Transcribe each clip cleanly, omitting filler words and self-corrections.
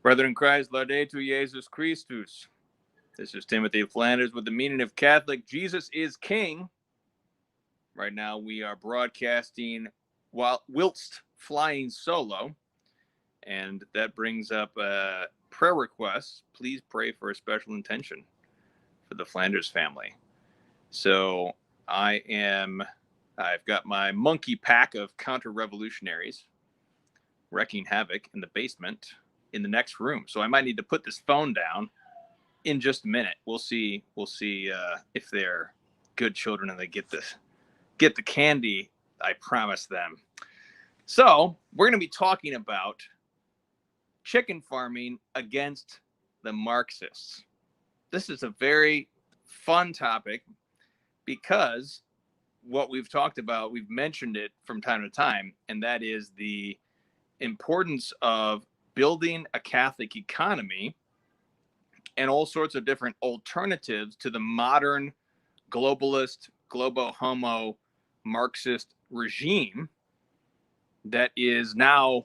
Brethren in Christ, Laudetur Jesus Christus. This is Timothy Flanders with the meaning of Catholic. Jesus is King. Right now we are broadcasting whilst flying solo. And that brings up prayer requests. Please pray for a special intention for the Flanders family. So I've got my monkey pack of counter-revolutionaries wreaking havoc in the basement in the next room. So I might need to put this phone down in just a minute. We'll see if they're good children and they get the candy I promised them. So we're going to be talking about chicken farming against the Marxists. This is a very fun topic because what we've talked about, we've mentioned it from time to time, and that is the importance of building a Catholic economy and all sorts of different alternatives to the modern globalist, globo-homo, Marxist regime that is now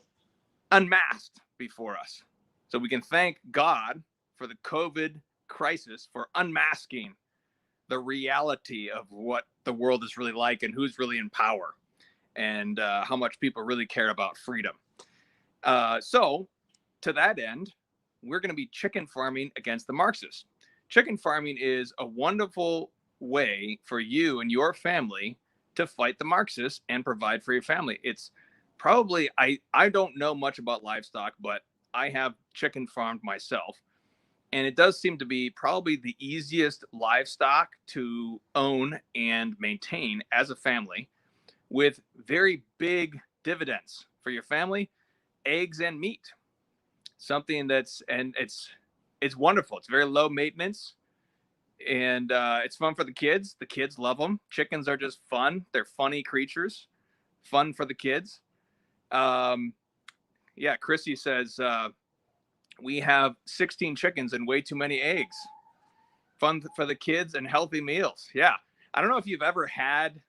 unmasked before us. So we can thank God for the COVID crisis for unmasking the reality of what the world is really like and who's really in power and how much people really care about freedom. So to that end, we're going to be chicken farming against the Marxists. Chicken farming is a wonderful way for you and your family to fight the Marxists and provide for your family. It's probably, I don't know much about livestock, but I have chicken farmed myself. And it does seem to be probably the easiest livestock to own and maintain as a family with very big dividends for your family, eggs and meat. Something it's wonderful. It's very low maintenance and it's fun for the kids. The kids love them. Chickens are just fun. They're funny creatures, fun for the kids. Yeah, Chrissy says, we have 16 chickens and way too many eggs. Fun for the kids and healthy meals. Yeah. I don't know if you've ever had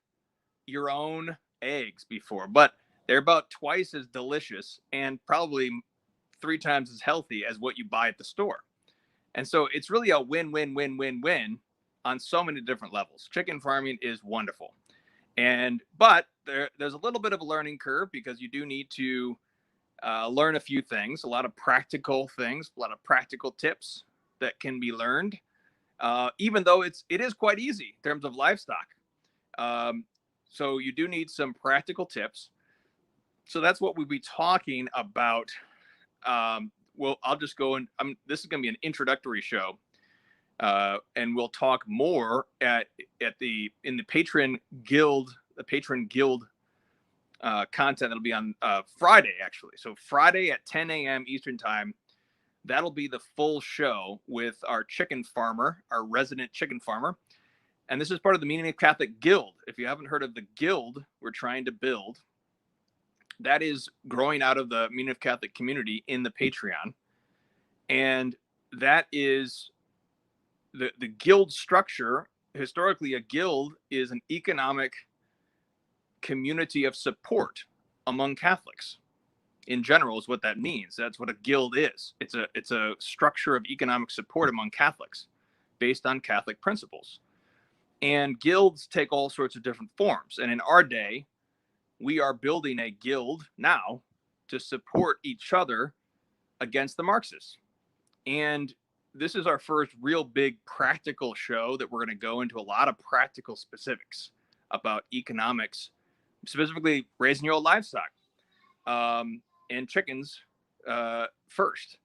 your own eggs before, but they're about twice as delicious and probably 3 times as healthy as what you buy at the store. And so it's really a win-win-win-win-win on so many different levels. Chicken farming is wonderful. But there's a little bit of a learning curve because you do need to learn a few things, a lot of practical things, a lot of practical tips that can be learned, even though it is quite easy in terms of livestock. So you do need some practical tips. So that's what we'll be talking about. Well, I'll just go and this is going to be an introductory show, and we'll talk more in the Patreon Guild, content that'll be on Friday, actually. So Friday at 10 a.m. Eastern Time, that'll be the full show with our chicken farmer, our resident chicken farmer. And this is part of the Meaning of Catholic Guild. If you haven't heard of the guild we're trying to build, that is growing out of the Meaning of Catholic community in the Patreon. And that is the guild structure. Historically, a guild is an economic community of support among Catholics. In general is what that means. That's what a guild is. It's a structure of economic support among Catholics based on Catholic principles. And guilds take all sorts of different forms. And in our day, we are building a guild now to support each other against the Marxists. And this is our first real big practical show that we're going to go into a lot of practical specifics about economics, specifically raising your own livestock and chickens first.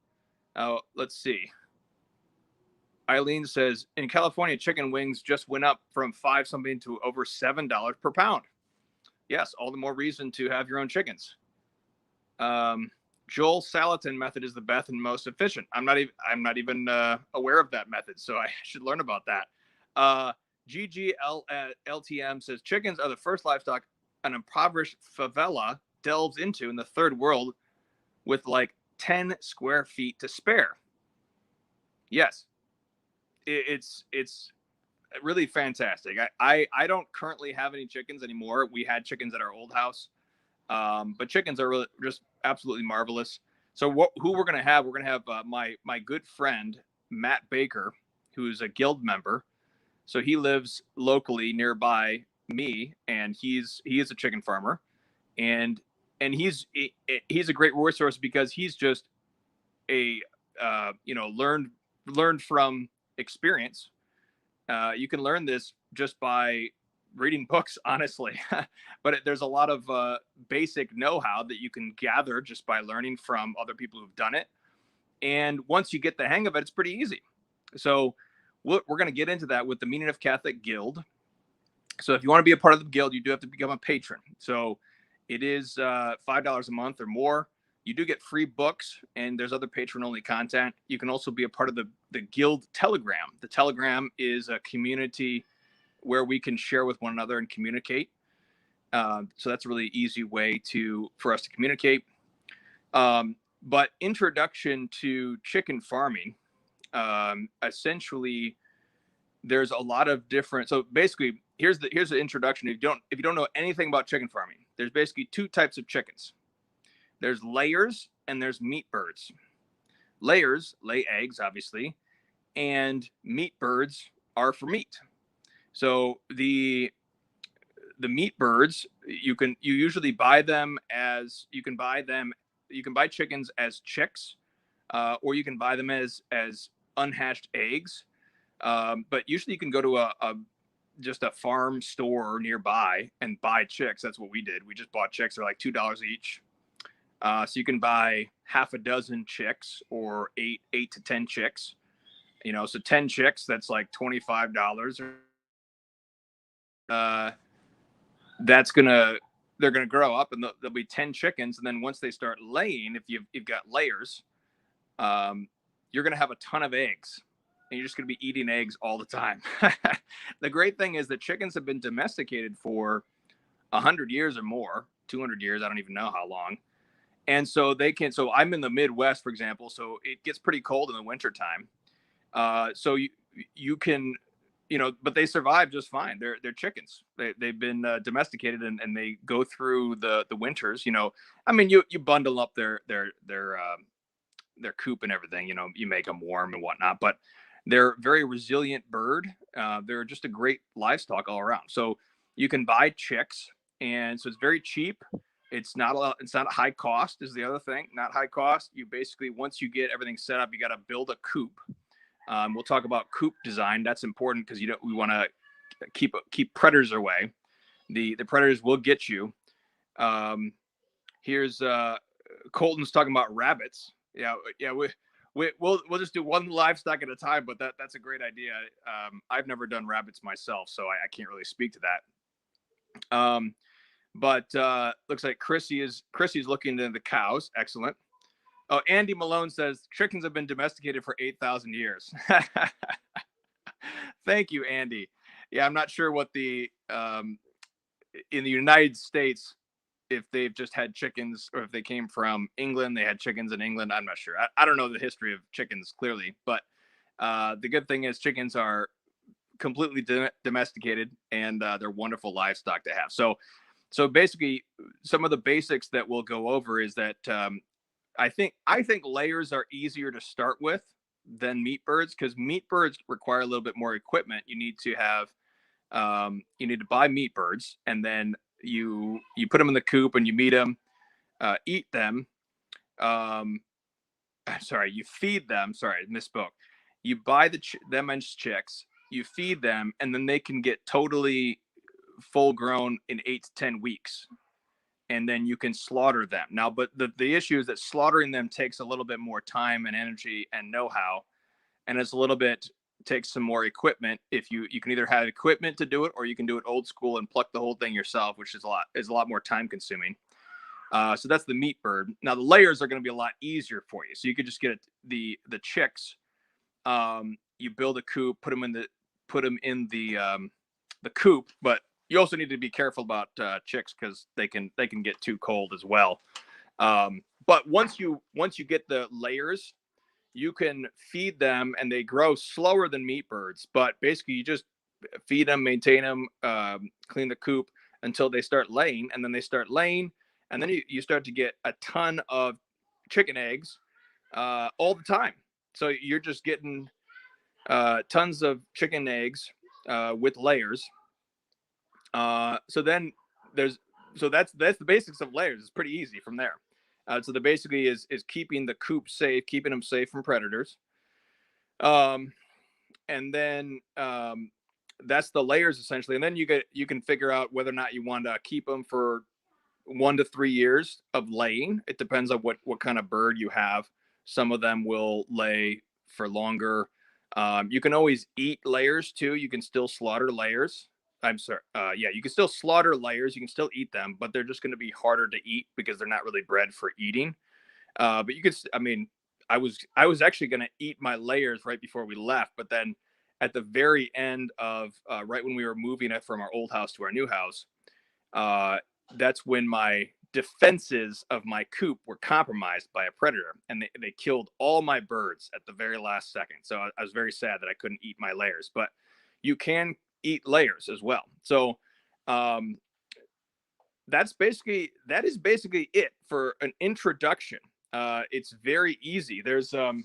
Let's see. Eileen says, in California, chicken wings just went up from $5 something to over $7 per pound. Yes, all the more reason to have your own chickens. Joel Salatin method is the best and most efficient. I'm not even aware of that method, so I should learn about that. GGLTM says, chickens are the first livestock an impoverished favela delves into in the third world with like 10 square feet to spare. Yes, it's really fantastic. I don't currently have any chickens anymore. We had chickens at our old house, but chickens are really just absolutely marvelous. So who we're gonna have? We're gonna have my good friend Matt Baker, who's a guild member. So he lives locally nearby me, and he is a chicken farmer, and he's a great resource because he's just a learned from experience. You can learn this just by reading books, honestly. But there's a lot of basic know-how that you can gather just by learning from other people who've done it. And once you get the hang of it, it's pretty easy. So we're going to get into that with the Meaning of Catholic Guild. So if you want to be a part of the guild, you do have to become a patron. So it is $5 a month or more. You do get free books, and there's other patron-only content. You can also be a part of the guild Telegram. The Telegram is a community where we can share with one another and communicate. So that's a really easy way for us to communicate. But introduction to chicken farming, essentially, there's a lot of different. So basically, here's the introduction. If you don't know anything about chicken farming, there's basically two types of chickens. There's layers and there's meat birds. Layers lay eggs, obviously, and meat birds are for meat. So the meat birds, you usually buy them as you can buy chickens as chicks, or you can buy them as unhatched eggs. But usually you can go to just a farm store nearby and buy chicks. That's what we did. We just bought chicks. They're like $2 each. So you can buy half a dozen chicks or eight to 10 chicks. So 10 chicks, that's like $25. They're gonna grow up, and there'll be 10 chickens, and then once they start laying, if you've got layers, you're gonna have a ton of eggs, and you're just gonna be eating eggs all the time. The great thing is that chickens have been domesticated for 100 years or more, 200 years, I don't even know how long. And so so I'm in the Midwest, for example, so it gets pretty cold in the wintertime. So you can, but they survive just fine. They're chickens. They've been domesticated, and they go through the winters. I mean, you bundle up their coop and everything. You make them warm and whatnot. But they're very resilient bird. They're just a great livestock all around. So you can buy chicks, and so it's very cheap. It's not a high cost is the other thing. Not high cost. You basically, once you get everything set up, you got to build a coop. We'll talk about coop design. That's important because we want to keep predators away. The predators will get you. Here's Colton's talking about rabbits. Yeah. We'll just do one livestock at a time, but that's a great idea. I've never done rabbits myself, so I can't really speak to that. But looks like Chrissy's looking into the cows. Excellent. Oh, Andy Malone says chickens have been domesticated for 8,000 years. Thank you, Andy. Yeah, I'm not sure what in the United States, if they've just had chickens, or if they came from England, they had chickens in England. I'm not sure. I don't know the history of chickens clearly, but the good thing is chickens are completely domesticated, and they're wonderful livestock to have. So basically, some of the basics that we'll go over is that I think layers are easier to start with than meat birds, because meat birds require a little bit more equipment. You need to buy meat birds, and then you put them in the coop, and you eat them. Sorry, you feed them. Sorry, I misspoke. You buy them as chicks, you feed them, and then they can get totally full grown in 8 to 10 weeks. And then you can slaughter them. Now, but the issue is that slaughtering them takes a little bit more time and energy and know-how, and takes some more equipment. If you can either have equipment to do it, or you can do it old school and pluck the whole thing yourself, which is a lot more time consuming. So that's the meat bird. Now the layers are going to be a lot easier for you. So you could just get the chicks. You build a coop, put them in the coop, but you also need to be careful about chicks, because they can get too cold as well. But once you get the layers, you can feed them, and they grow slower than meat birds. But basically, you just feed them, maintain them, clean the coop until they start laying, and then they start laying, and then you start to get a ton of chicken eggs all the time. So you're just getting tons of chicken eggs with layers. So then there's that's the basics of layers. It's pretty easy from there. So the basically is keeping the coop safe, keeping them safe from predators. And then that's the layers essentially. And then you can figure out whether or not you want to keep them for 1 to 3 years of laying. It depends on what kind of bird you have. Some of them will lay for longer. You can always eat layers too. You can still slaughter layers. I'm sorry. Yeah, you can still slaughter layers. You can still eat them, but they're just going to be harder to eat because they're not really bred for eating. But you could, I mean, I was actually going to eat my layers right before we left, but then at the very end of right when we were moving it from our old house to our new house, uh, that's when my defenses of my coop were compromised by a predator, and they killed all my birds at the very last second. So I was very sad that I couldn't eat my layers, but you can eat layers as well. So um, that is basically it for an introduction. It's very easy. There's let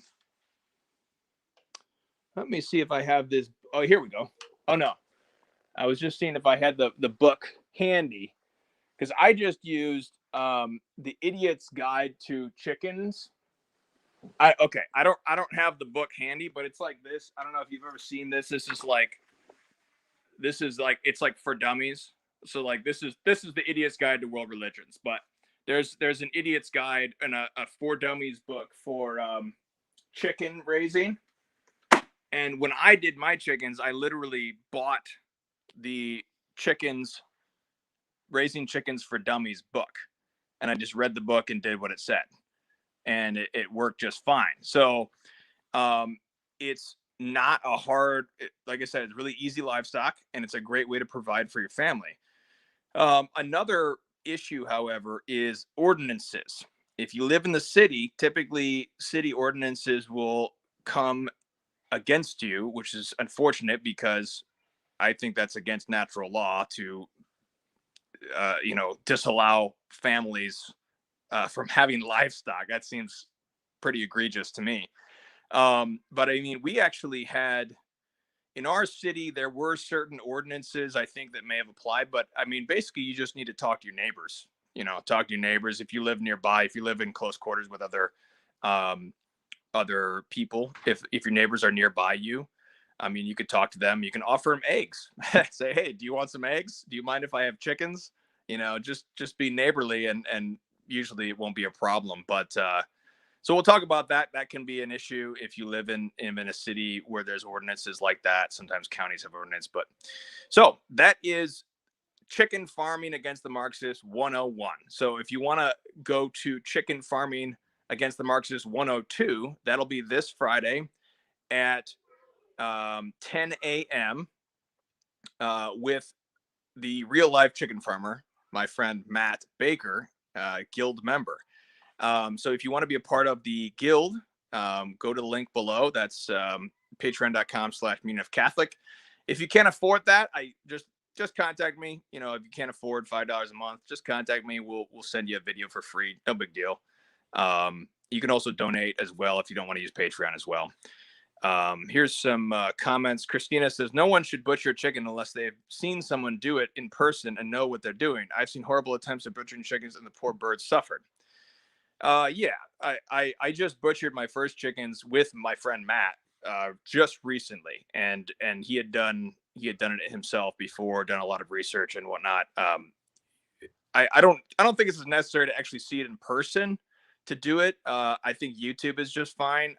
me see if I have this. Oh, here we go. Oh no, I was just seeing if I had the book handy, because I just used the Idiot's Guide to Chickens. I don't have the book handy, but it's like this. I don't know if you've ever seen this. This is like it's like for dummies. So like this is the Idiot's Guide to World Religions, but there's an Idiot's Guide and a for dummies book for chicken raising. And when I did my chickens, I literally bought the chickens raising chickens for dummies book, and I just read the book and did what it said, and it worked just fine. So it's not a hard, like I said, it's really easy livestock, and it's a great way to provide for your family. Another issue, however, is ordinances. If you live in the city, typically city ordinances will come against you, which is unfortunate because I think that's against natural law to, disallow families from having livestock. That seems pretty egregious to me. But I mean, we actually had in our city, there were certain ordinances I think that may have applied, but I mean, basically, you just need to talk to your neighbors. Talk to your neighbors if you live nearby, if you live in close quarters with um, other people, if your neighbors are nearby you. I mean, you could talk to them. You can offer them eggs. Say, hey, do you want some eggs? Do you mind if I have chickens? Just be neighborly, and usually it won't be a problem. But so we'll talk about that. That can be an issue if you live in a city where there's ordinances like that. Sometimes counties have ordinance, but so that is chicken farming against the Marxists 101. So if you want to go to chicken farming against the Marxists 102, that'll be this Friday at 10 a.m. With the real life chicken farmer, my friend Matt Baker, guild member. So if you want to be a part of the guild, go to the link below. That's patreon.com/MunifCatholic. If you can't afford that, I just contact me. If you can't afford $5 a month, just contact me. We'll send you a video for free. No big deal. You can also donate as well if you don't want to use Patreon as well. Here's some comments. Christina says, no one should butcher chicken unless they've seen someone do it in person and know what they're doing. I've seen horrible attempts at butchering chickens and the poor birds suffered. Yeah, I just butchered my first chickens with my friend Matt just recently, and he had done it himself before, done a lot of research and whatnot. I don't think it's necessary to actually see it in person to do it. I think YouTube is just fine.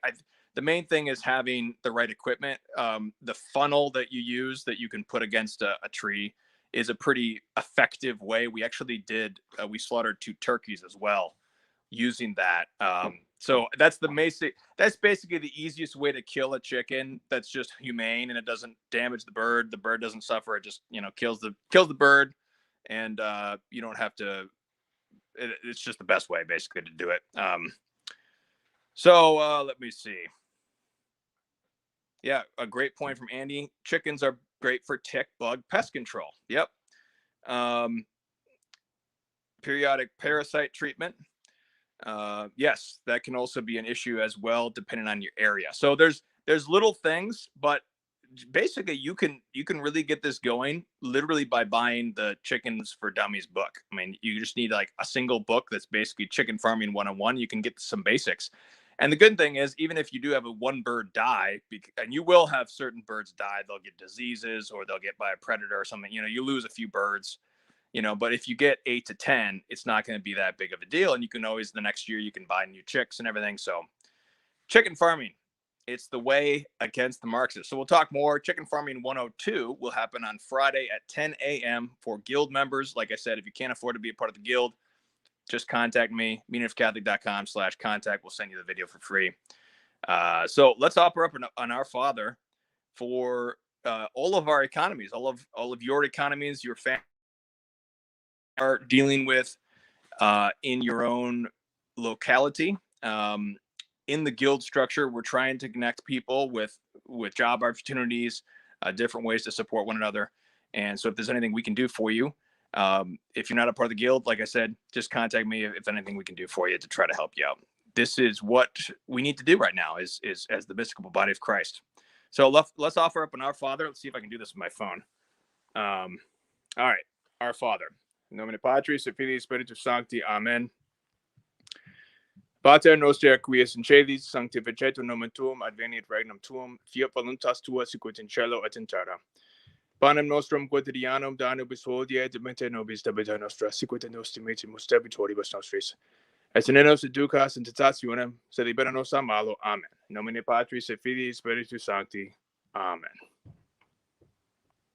The main thing is having the right equipment. The funnel that you use that you can put against a tree is a pretty effective way. We actually we slaughtered 2 turkeys as well using that. So that's basically the easiest way to kill a chicken that's just humane and it doesn't damage the bird. The bird doesn't suffer. It just, kills the bird. And you don't have to, it's just the best way basically to do it. So let me see. Yeah, a great point from Andy. Chickens are great for tick, bug, pest control. Yep. Periodic parasite treatment. yes, that can also be an issue as well, depending on your area. So there's little things, but basically you can really get this going literally by buying the Chickens for Dummies book. I mean, you just need like a single book that's basically chicken farming 101. You can get some basics. And the good thing is, even if you do have a one bird die, and you will have certain birds die, they'll get diseases or they'll get by a predator or something. You lose a few birds, but if you get 8 to 10, it's not going to be that big of a deal. And you can always, the next year, you can buy new chicks and everything. So chicken farming, it's the way against the Marxists. So we'll talk more. Chicken Farming 102 will happen on Friday at 10 a.m. for guild members. Like I said, if you can't afford to be a part of the guild, just contact me, meaningofcatholic.com/contact. We'll send you the video for free. So let's offer up on our Father for all of our economies, all of your economies, your family are dealing with in your own locality. In the guild structure, we're trying to connect people with job opportunities, different ways to support one another. And so if there's anything we can do for you, if you're not a part of the guild, like I said, just contact me if anything we can do for you to try to help you out. This is what we need to do right now is as the Episcopal body of Christ. So let's offer up an Our Father. Let's see if I can do this with my phone. All right. Our Father. In nomine Patris et Filii Spiritus Sancti. Amen. Pater noster, qui es in celis, sanctificetur nomen tuum, adveniat regnum tuum, fiat voluntas tua sicut in cielo et in terra. Panem nostrum quotidianum da nobis hodie, et dimitte nobis debita nostra, sicut et nos dimittimus debitoribus nostris. Et ne nos educas in tentationem, sed libera nos a malo. Amen. In nomine Patris et Filii Spiritus Sancti. Amen.